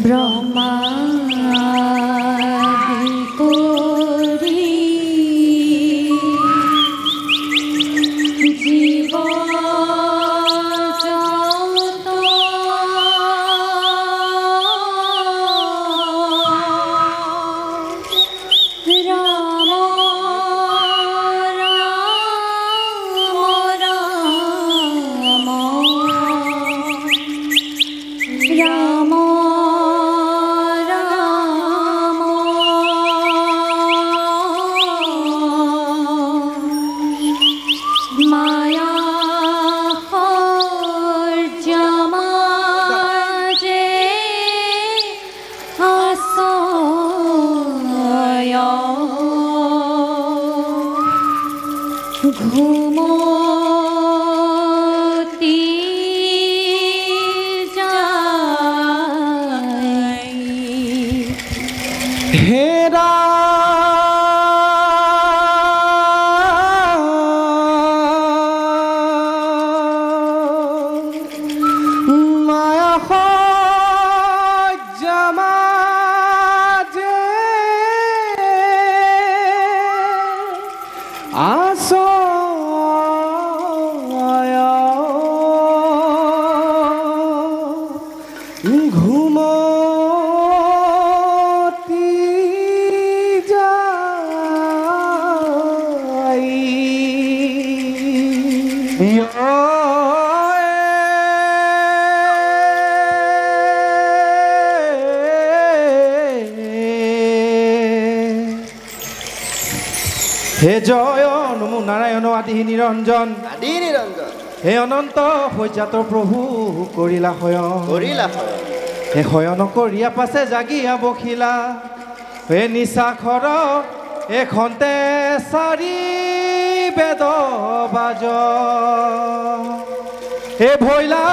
ব্রহ্মাদি করি জীব যত রাম রাম রাম মায়া জমাজে আশ্রয় ঘুমতি যায় হেরা মায়া জমাজে আশ্রয় ঘুমতি হে জয় নমো নারায়ণ আদি নিৰঞ্জন হে অনন্ত সজ্জাতৰ প্ৰভু কৰিলা শয়ন হে শয়ন কৰিয়া পাছে জাগিয়া বখিলা হে নিশাখৰ এখনতে চাৰি বেদ বাজ হে ভৈলা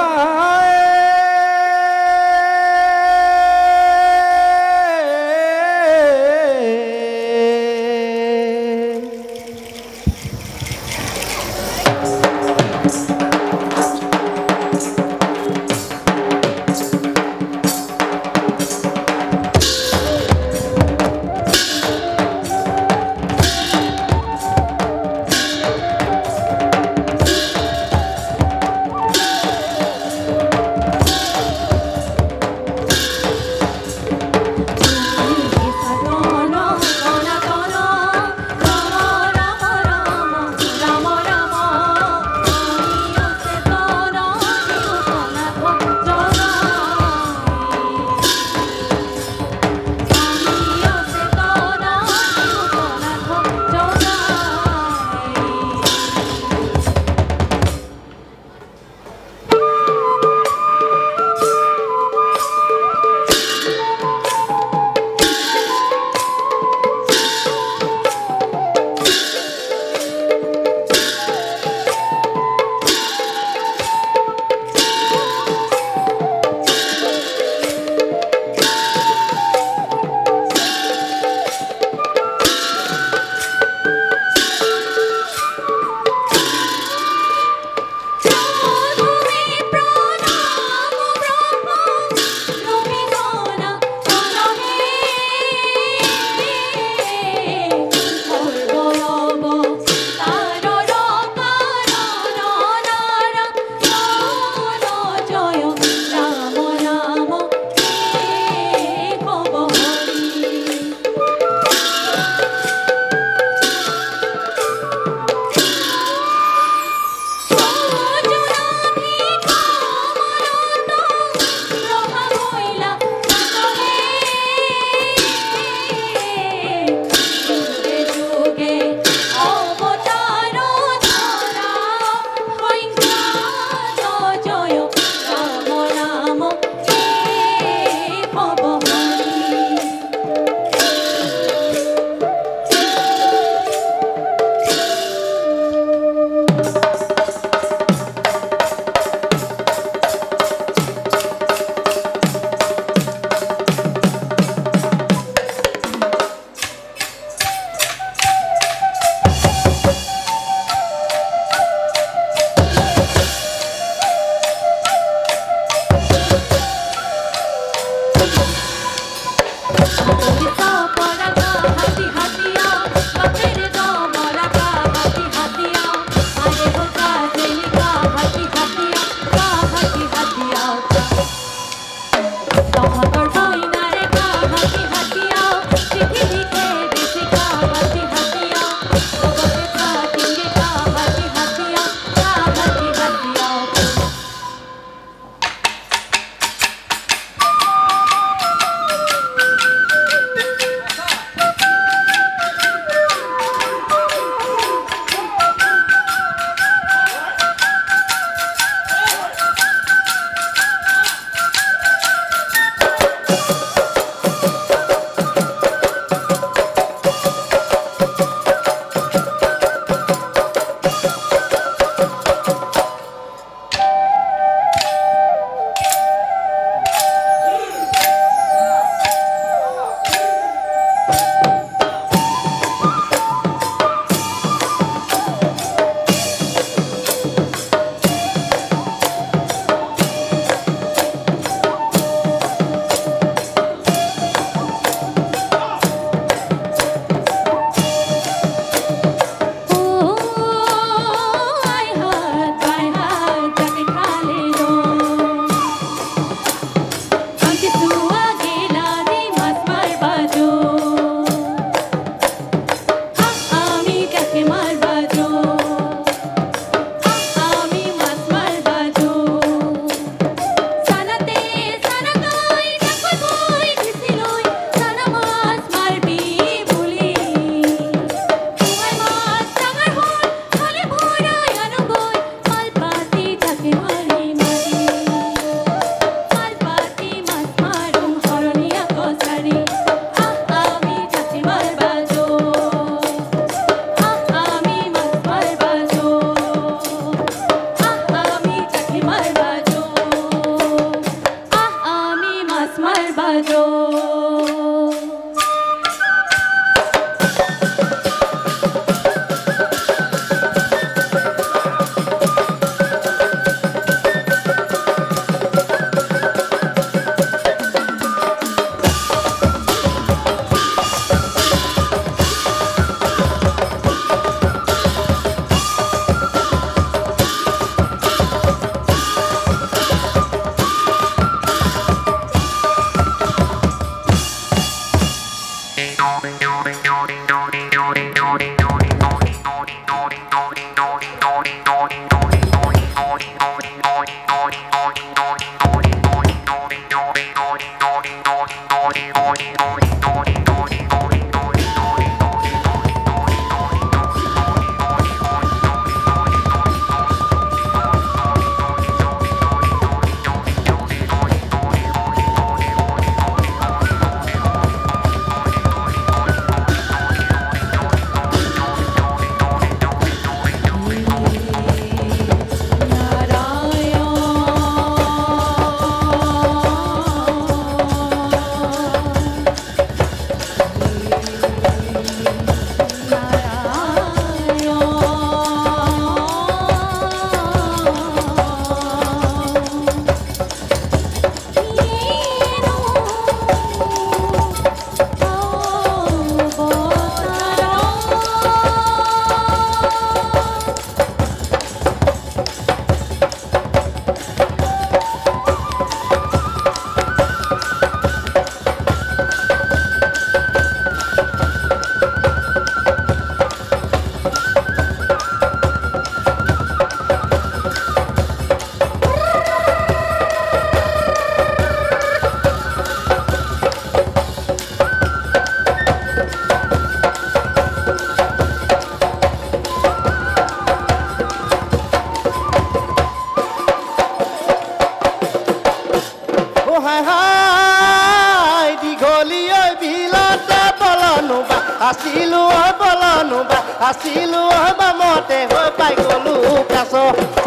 Asilu bamote hoi pai golu kaso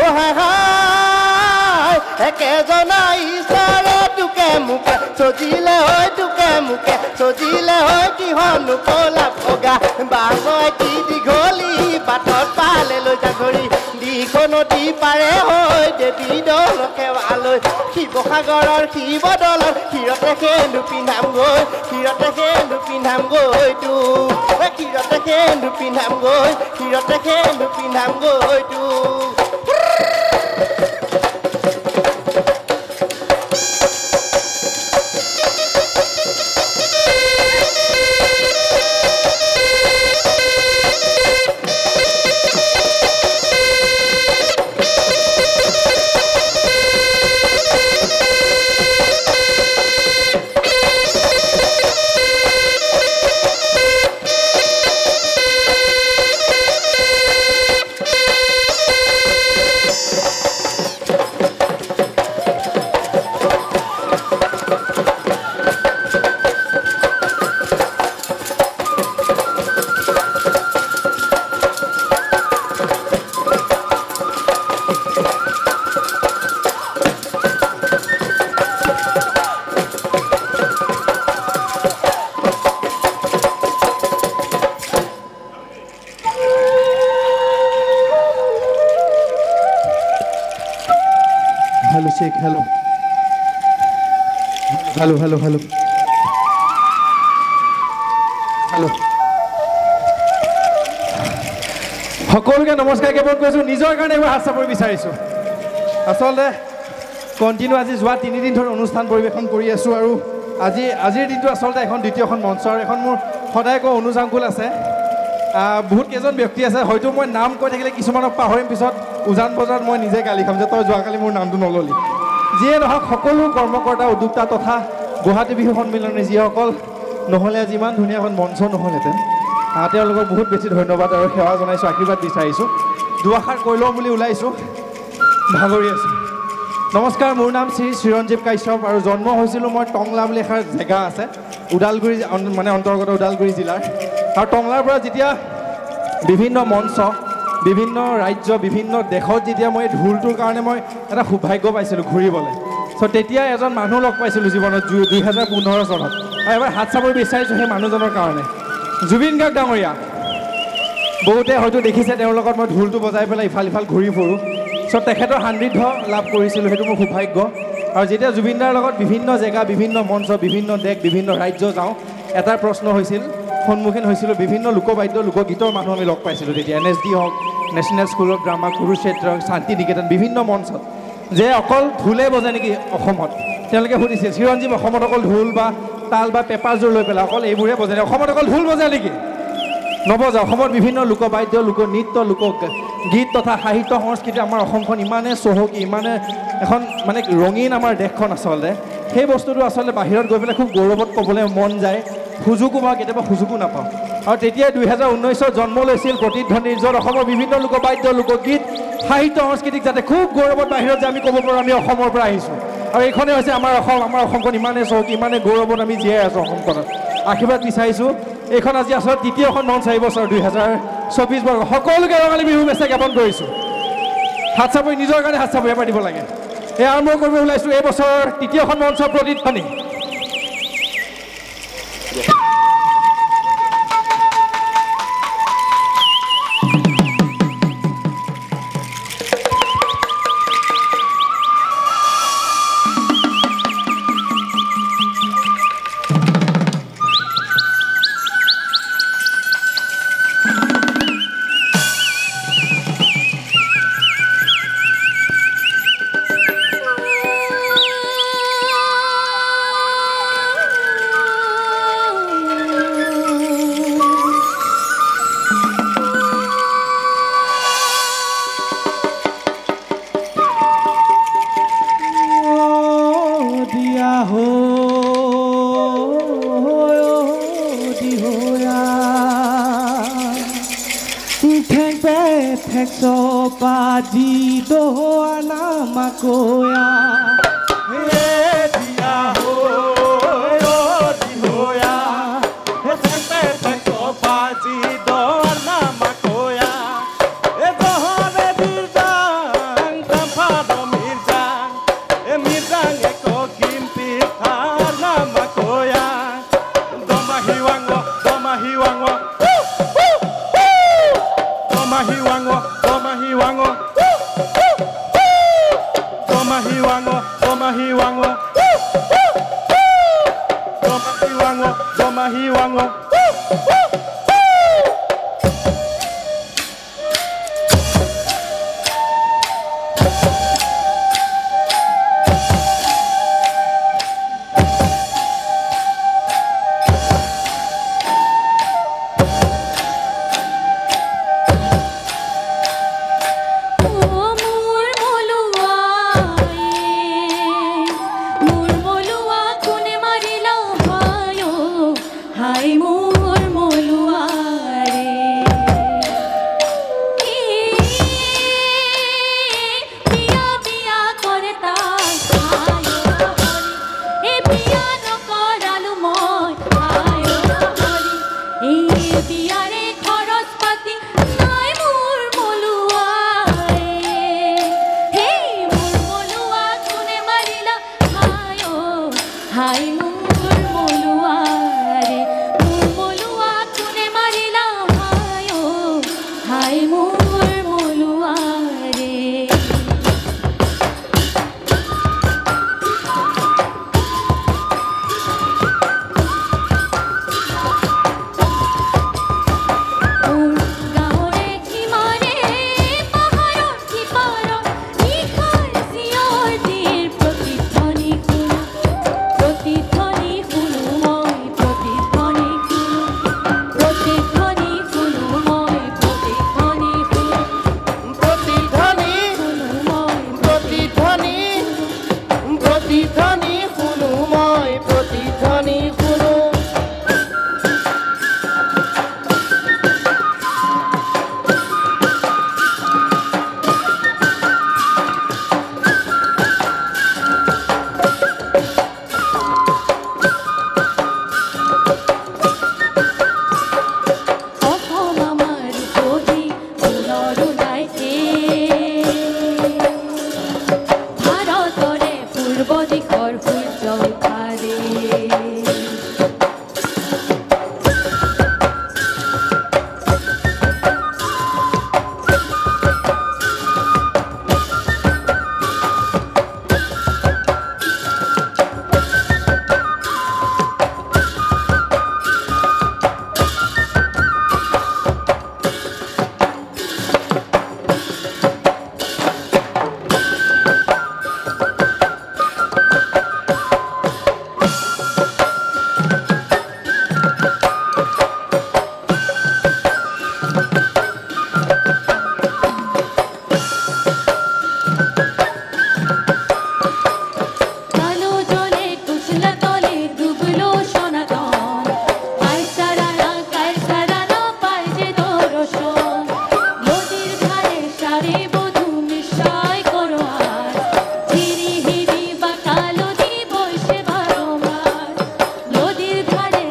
oh hai hai ekezona isare tuke muke sojile hoi ki honu kola phoga basoi ki digoli batot pale loi jagori dikhono di pare hoi debi dol kewaloi শিৱসাগৰৰ শিৱদলৰ ক্ষীৰতে সেন্দু পিন্ধাম গৈ ক্ষীৰতে সেন্দু পিন্ধাম গৈ তো ক্ষীৰতে সেন্দু পিন্ধাম গৈ ক্ষীৰতে সেন্দু পিন্ধাম গৈ তো Hello. সকলোকে নমস্কাৰ কেৱল কৈছোঁ নিজৰ কাৰণে মই হাত চাপৰি বিচাৰিছোঁ আচলতে কণ্টিনিউ আজি যোৱা 3 দিন ধৰি অনুষ্ঠান পৰিৱেশন কৰি আছোঁ আৰু আজিৰ দিনটো আচলতে এখন দ্বিতীয়খন মঞ্চ আৰু এখন মোৰ সদায় কৈ অনুজাংকুল আছে বহুত কেইজন ব্যক্তি আছে হয়তো মই নাম কৈ থাকিলে কিছুমানক পাহৰিম পিছত উজান বজাৰত মই নিজে গালি খাম যে তই যোৱাকালি মোৰ নামটো নললি যিয়ে নহওক সকলো কৰ্মকৰ্তা উদ্যোক্তা তথা গুৱাহাটী বিহু সন্মিলনে যিসকল নহ'লে আজি ইমান ধুনীয়া এখন মঞ্চ নহ'লহেঁতেন তেওঁলোকক বহুত বেছি ধন্যবাদ আৰু সেৱা জনাইছোঁ আশীৰ্বাদ বিচাৰিছোঁ দুআষাৰ কৈ লওঁ বুলি ওলাইছোঁ ভাগৰি আছোঁ নমস্কাৰ মোৰ নাম শ্ৰী চিৰঞ্জীৱ কাশ্যপ আৰু জন্ম হৈছিলোঁ মই টংলা বুলি এখন জেগা আছে ওদালগুৰি মানে অন্তৰ্গত ওদালগুৰি জিলাৰ আৰু টংলাৰ পৰা যেতিয়া বিভিন্ন মঞ্চ বিভিন্ন ৰাজ্য বিভিন্ন দেশত যেতিয়া মই ঢোলটোৰ কাৰণে মই এটা সৌভাগ্য পাইছিলোঁ ঘূৰিবলৈ চ' তেতিয়া এজন মানুহ লগ পাইছিলোঁ জীৱনত 2015 চনত আৰু এবাৰ হাত চাব বিচাৰিছোঁ সেই মানুহজনৰ কাৰণে জুবিন গাৰ্গ ডাঙৰীয়া বহুতে হয়তো দেখিছে তেওঁৰ লগত মই ঢোলটো বজাই পেলাই ইফাল ইফাল ঘূৰি ফুৰোঁ চ' তেখেতৰ সান্নিধ্য লাভ কৰিছিলোঁ সেইটো মোৰ সৌভাগ্য আৰু যেতিয়া জুবিনদাৰ লগত বিভিন্ন জেগা বিভিন্ন মঞ্চ বিভিন্ন দেশ বিভিন্ন ৰাজ্য যাওঁ এটা প্ৰশ্ন হৈছিল সন্মুখীন হৈছিলোঁ বিভিন্ন লোকবাদ্য লোকগীতৰ মানুহ আমি লগ পাইছিলোঁ তেতিয়া NSD হওক national school of drama Kurukshetra শান্তি নিকেতন বিভিন্ন মঞ্চত যে অকল ঢোলে বজে নেকি অসমত তেওঁলোকে সুধিছিল চিৰঞ্জীৱ অসমত অকল ঢোল বা তাল বা পেপাৰযোৰ লৈ পেলাই অকল এইবোৰে বজে নেকি অসমত অকল ঢোল বজে নেকি নবজা অসমত বিভিন্ন লোকবাদ্য লোকনৃত্য লোকগীত তথা সাহিত্য সংস্কৃতি আমাৰ অসমখন ইমানে চহকী ইমানে এখন মানে ৰঙীন আমাৰ দেশখন আচলতে সেই বস্তুটো আচলতে বাহিৰত গৈ পেলাই খুব গৌৰৱত ক'বলৈ মন যায় সুযোগো বা কেতিয়াবা সুযোগো নাপাওঁ আৰু তেতিয়াই 2019 জন্ম লৈছিল প্ৰতিধ্বনি য'ত অসমৰ বিভিন্ন লোকবাদ্য লোকগীত সাহিত্য সংস্কৃতিক যাতে খুব গৌৰৱত বাহিৰত যে আমি ক'ব পাৰোঁ আমি অসমৰ পৰা আহিছোঁ আৰু এইখনেই হৈছে আমাৰ অসমখন ইমানে চহকী ইমানে গৌৰৱত আমি জীয়াই আছোঁ অসমখনত আশীৰ্বাদ বিচাৰিছোঁ এইখন আজি আচলতে তৃতীয়খন মঞ্চ 4 বছৰ 2024 বৰ্ষ সকলোকে ৰঙালী বিহু শুভেচ্ছা জ্ঞাপন কৰিছোঁ হাত চাপৰি নিজৰ কাৰণে হাত চাপৰি এবাৰ দিব লাগে এই আৰম্ভ কৰিব ওলাইছোঁ এই বছৰ তৃতীয়খন মঞ্চ প্ৰতিধ্বনি হাই মোৰ মলুৱা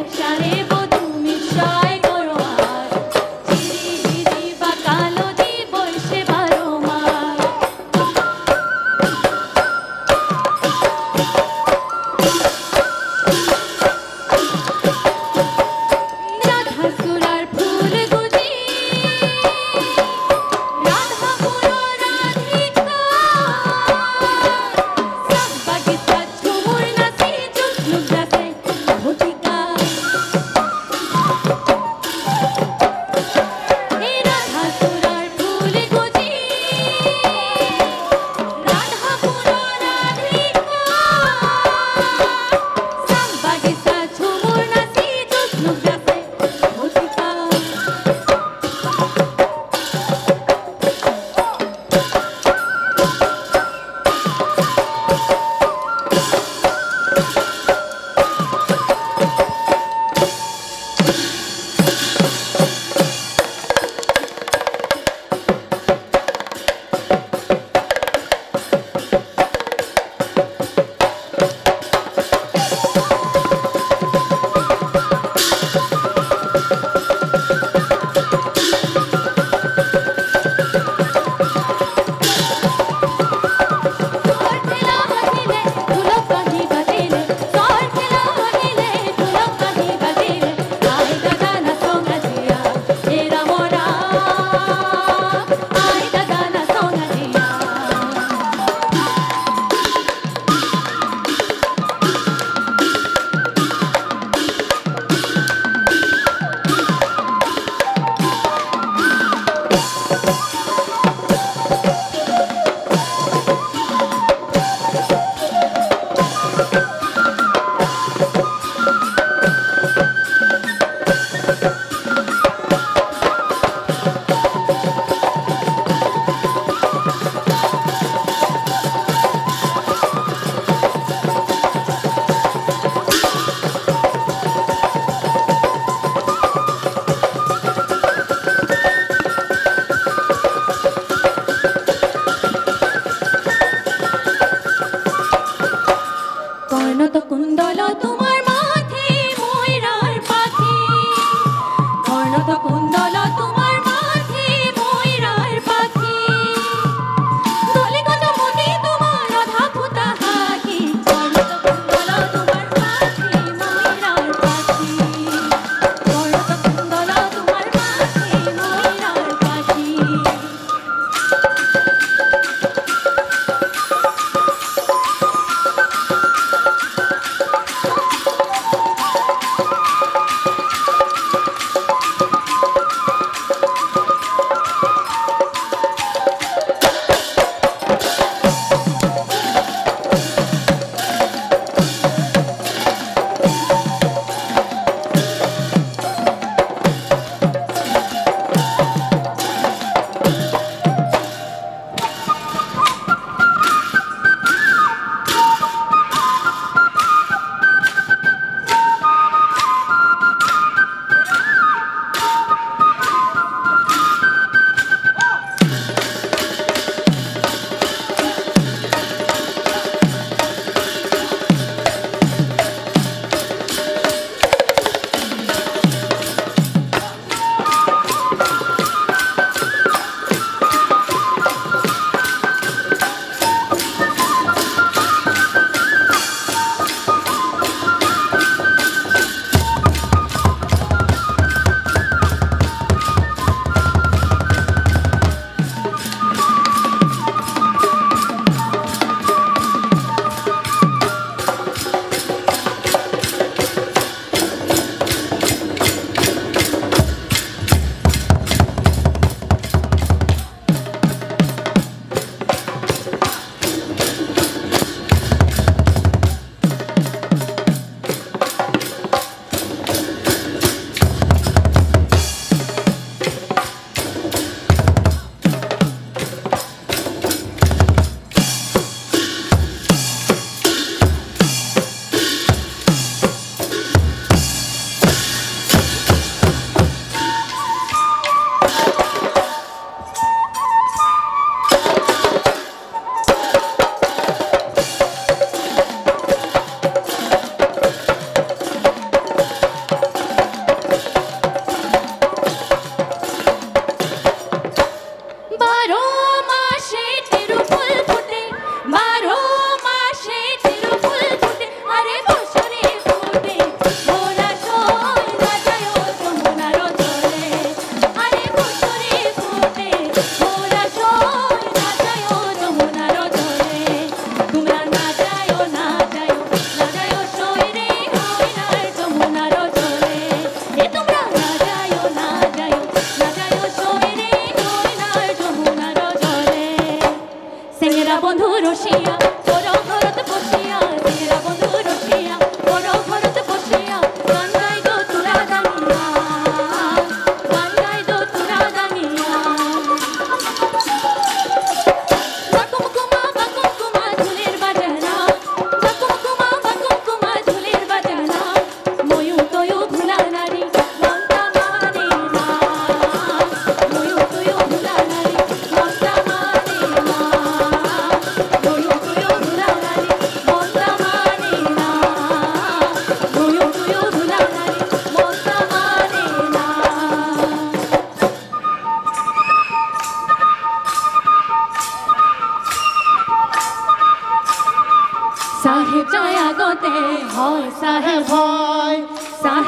বসারে বধু নিশ্চয় করো আর চিরি বা কালো দি বসে বারো মাস রাধা সুরার ফুল গুজি রাধা পুরো রাধিকা সব বাগিচা ঝুমুর নাচে জুগনুক নাচে ভটিকা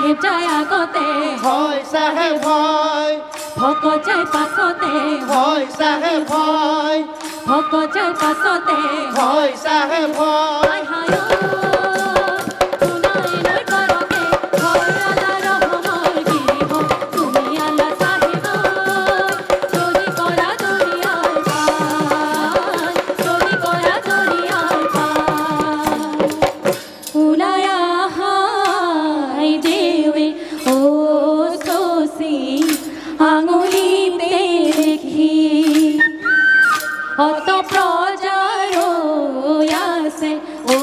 সাহেব যায় আগতে হয় চাহেব হয় ভকত যায় পাছতে হয় চাহেব হয় ভকত যায় পাছতে হয় চাহেব হয় আই হায় শুনাই লৈ কৰকে হয় আলা ৰহমৰ গিৰিহ তুমি আলা চাহেব চৰি কৰা দৰিয়াৰ পাৰ চৰি কৰা দৰিয়াৰ পাৰ ওলাই আহাই দেৱে ও চচি আঙুলিতে দেখি অত প্ৰজাৰ আছে ও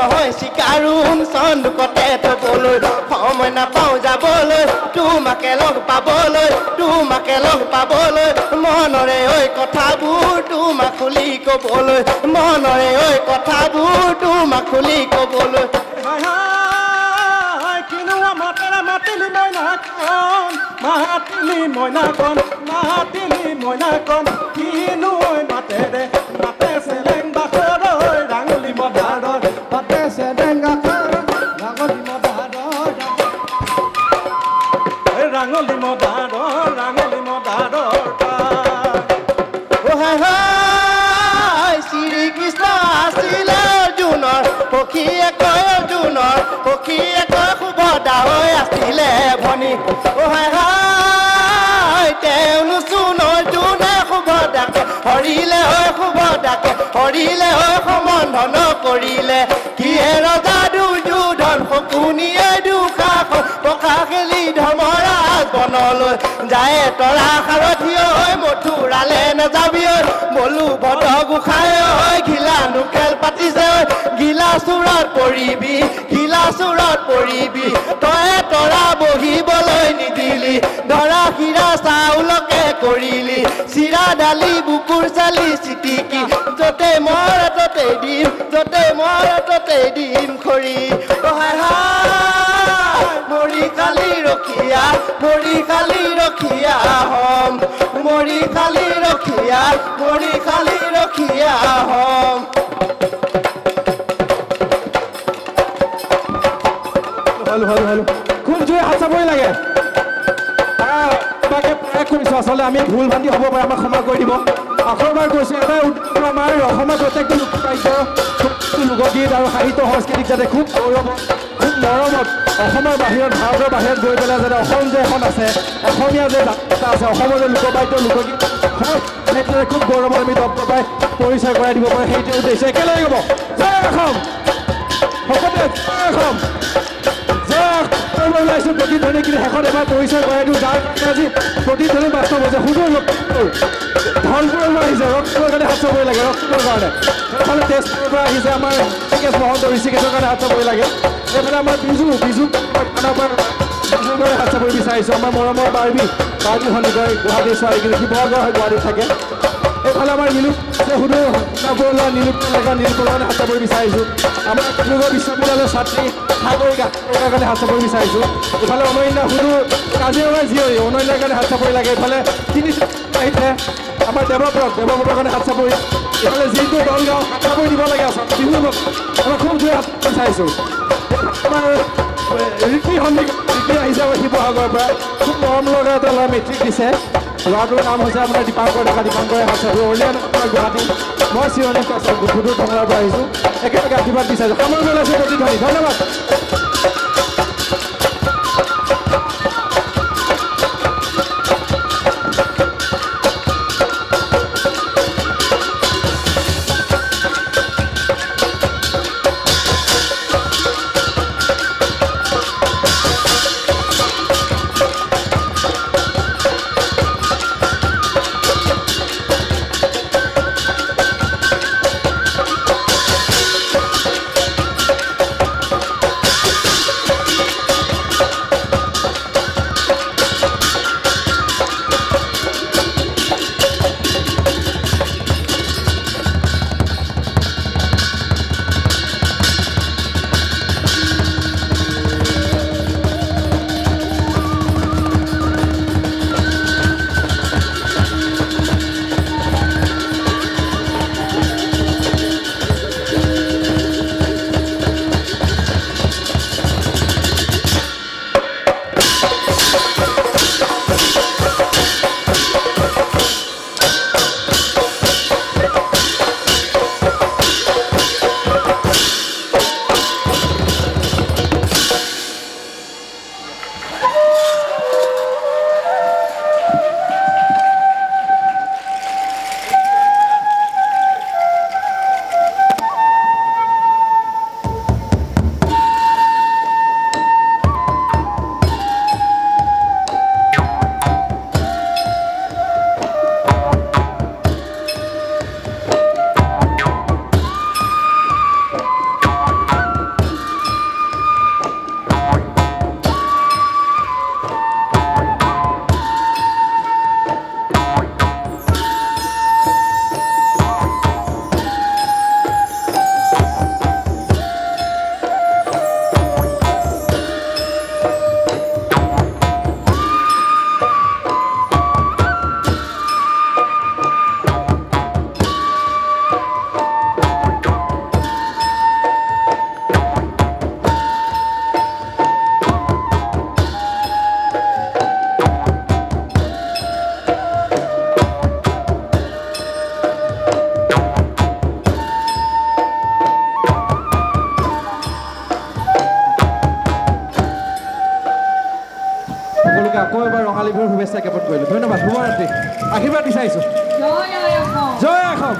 নহয় চিকাৰোন চন্দুকতে থবলৈ সময় নাপাওঁ যাবলৈ তোমাকে লগ পাবলৈ মনৰে ঐ কথাবোৰ তোমাক খুলি ক'বলৈ মনৰে ঐ কথাবোৰ তোমাক খুলি ক'বলৈ মাতিলি মইনাকন কিনো মাতে ৰে মাতে চেলেং বাখৰ ৰাঙলি মদাৰৰ মাতে চেলেং বাখৰ ৰাঙলি মদাৰৰ শ্ৰীকৃষ্ণ আছিলে অৰ্জুনৰ সখীয়ে কয় সুভদ্ৰা হৈ আছিলে ভনী তেওঁনো চোন অৰ্জুনে সুভদ্ৰাকে হৰিলে হৈ সম্বন্ধন কৰিলে কিয়ে ৰজা দুৰ্যোধন শকুনিয়ে দুষাখন পকা খেলি ধৰ্মৰাজ বনলৈ যায় তৰা সাৰথি হৈ মথুৰালে নাযাবি ঐ বলো ভদ গোসাঁই হৈ ঘিলানো খেল পাতিছে গিলা চোৰত পৰিবি তই তৰা বহিবলৈ নিদিলি ধৰা শিৰা চাউলকে কৰিলি চিৰা দালি বুকুৰ চালি চিটিকি য'তে মৰ ততে দিম খৰি মৰি খালি ৰখিয়া হম মৰি খালি ৰখিয়া হম হলো খুব জোৰে হাত চাবই লাগে কৰিছোঁ আচলতে আমি ভুল ভ্ৰান্তি হ'ব পাৰে আমাক ক্ষমা কৰি দিব আখৰবাৰ কৈছোঁ এটাই আমাৰ অসমৰ প্ৰত্যেকটো লোকগীত আৰু সাহিত্য সংস্কৃতিক যাতে খুব গৌৰৱ খুব মৰমত অসমৰ বাহিৰত ভাৰতৰ বাহিৰত গৈ পেলাই যাতে অসম যে এখন আছে অসমীয়া যে যাত্ৰা আছে অসমৰ যে লোকবাদ্য লোকগীত সেইটোৱে খুব গৌৰৱত আমি দপ্তৰপাই পৰিচয় কৰাই দিব পাৰে সেইটোৱে উদ্দেশ্য একেলগে ক'ব জয় অসম সকলোৱে জয় অসম ওলাইছোঁ প্ৰতিধ্বনি কিন্তু শেষত এবাৰ পৰিচয় কৰাই দিওঁ যাৰ আজি প্ৰতিধ্বনি বাস্তৱ হৈছে সুদূৰ ধনপুৰৰ আহিছে ৰক্তৰ কাৰণে হাত চাবই লাগে ৰক্তৰ কাৰণে এইফালে তেজপুৰৰ পৰা আহিছে আমাৰ ঋষিকেশ মহন্ত ঋষিকেশৰ কাৰণে হাত চাবই লাগে এইফালে আমাৰ বিজুৰ পৰা হাত চাবই বিচাৰিছোঁ আমাৰ মৰমৰ বাৰ্বী সন্দিকৈ গুৱাহাটীৰ ছোৱালী কিন্তু শিৱসাগৰ হৈ গুৱাহাটীত থাকে এইফালে আমাৰ সুদূৰ নাপুৰলা নীলোৎপলৰ কাৰণে হাত চাবই বিচাৰিছোঁ আমাৰ ডিব্ৰুগড় বিশ্ববিদ্যালয়ৰ ছাত্ৰী সাগৰিকা কাৰণে হাত চাবই বিচাৰিছোঁ ইফালে অনন্যা সুদূৰ কাজিৰঙাৰ জীয়ৰী অনন্যাৰ কাৰণে হাত চাবই লাগে ইফালে তিনি আহিছে আমাৰ দেৱব্ৰতৰ কাৰণে হাত চাবই ইফালে যিটো দলগাঁও হাত চাবই দিব লাগে আচলতে বিহু আমাৰ খুব জোৰে হাত বিচাৰিছোঁ আমাৰ ঋষি আহিছে আমাৰ শিৱসাগৰৰ পৰা খুব মৰম লগা এটা ল'ৰা মেট্ৰিক দিছে ল'ৰাটোৰ নাম হৈছে আপোনাৰ দীপাংকৰ ডেকা দীপাংকৰে হাত চাবই অলিয়ান গুৱাহাটী মই চিৰণী সুদূৰ টঙলাৰ পৰা আহিছোঁ একেলগে আশীৰ্বাদ বিচাৰিছোঁ সামৰি ওলাইছোঁ প্ৰতিধ্বনি ধন্যবাদ মই এবাৰ ৰঙালী বিহুৰ শুভেচ্ছা জ্ঞাপন কৰিলোঁ ধন্যবাদ শুভৰাত্ৰি আশীৰ্বাদ বিচাৰিছোঁ জয় আই অসম জয় অসম